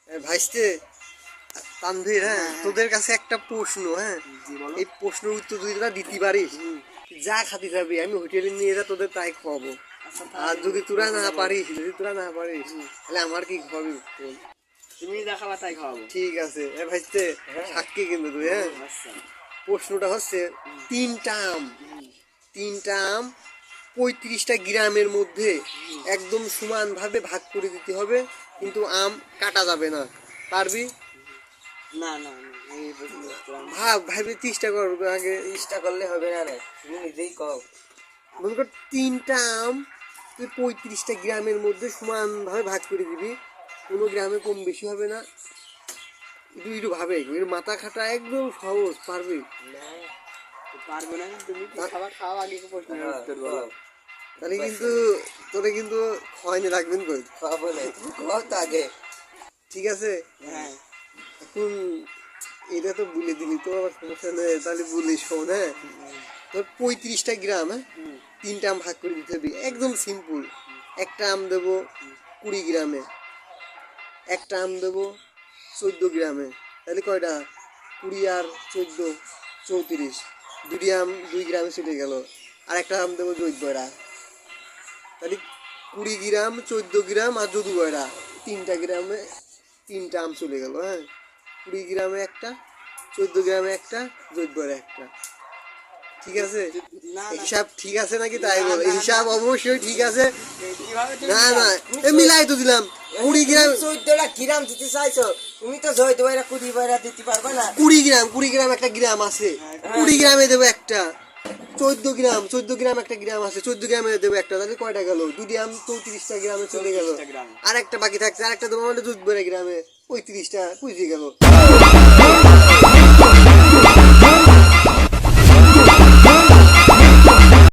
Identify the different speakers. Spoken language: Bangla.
Speaker 1: ভাইস্তে তানভীর, হ্যাঁ তোদের কাছে একটা প্রশ্ন, হ্যাঁ এই প্রশ্নের উত্তর যদি তোরা দিতে পারিস যা খাতে যাবি আমি হোটেলে নিয়ে যা তোদের তাই খাওয়াবো। আর যদি তোরা না পারিস তাহলে আমার কি খাওয়াবি বল?
Speaker 2: তুমি দেখাবা তাই খাওয়াবো।
Speaker 1: ঠিক আছে ভাইস্তে, সাক্ষী কিন্তু তুই। হ্যাঁ প্রশ্নটা হচ্ছে তিনটা আম 35টা গ্রামের মধ্যে একদম সমান ভাবে ভাগ করে দিতে হবে, কিন্তু আম কাটা যাবে না। পারবি?
Speaker 2: না না
Speaker 1: ভাবে চেষ্টা করবে আগে।
Speaker 2: চেষ্টা করলে হবে না রে, তুমি নিজেই কও।
Speaker 1: মনে কর 3টা আম তুই 35টা গ্রামের মধ্যে সমান ভাবে ভাগ করে দিবি, কোনো গ্রামে কম বেশি হবে না। একটু ভাবে, এর মাথা খাটা একদম সহজ। পারবি?
Speaker 2: পারবো না। তুমি খাবার খাও আগে প্রশ্নের উত্তর বলো।
Speaker 1: তাহলে কিন্তু তোরে কিন্তু খয়নি রাখবেন কই?
Speaker 2: খাবো না, খাও তো আগে।
Speaker 1: ঠিক আছে,
Speaker 2: হ্যাঁ
Speaker 1: এখন এটা তো বলে দিলি তো আবার সমস্যা নেই। তাহলে বলিস শোন, হ্যাঁ তোর 35টা গ্রাম, হ্যাঁ 3টা আম ভাগ করে দিতে হবে, একদম সিম্পল। একটা আম দেবো 20 গ্রামে, একটা আম দেবো 14 গ্রামে। তাহলে কয়টা? 20 আর 14 34। 2টি আম 2 গ্রামে চলে গেল। আর একটা আম দেবো 14টা। তাহলে 20 গ্রাম 14 গ্রাম আর 14টা, 3টা গ্রামে 3টা আম চলে গেল। হ্যাঁ 20 গ্রামে একটা, 14 গ্রামে একটা, 14টা একটা। ঠিক আছে? হিসাব ঠিক আছে নাকি তাই বল? হিসাব অবশ্যই ঠিক আছে। না না মিলাই তো দিলাম। 20 গ্রাম
Speaker 2: 14টা গ্রাম দিতে চাইছো, তুমি তো জয় তোমার 20 বাইরা দিতে পারবে না।
Speaker 1: 20 গ্রাম একটা গ্রাম আছে, 20 গ্রামে দেবো একটা। 14 গ্রাম একটা গ্রাম আছে, 14 গ্রামে দেবো একটা। তাহলে কয়টা গেল? 2টি আম 34টা গ্রামে চলে গেল। আর একটা বাকি থাকছে, আর একটা দেবো মানে 14 গ্রামে 35টা পুষে গেল।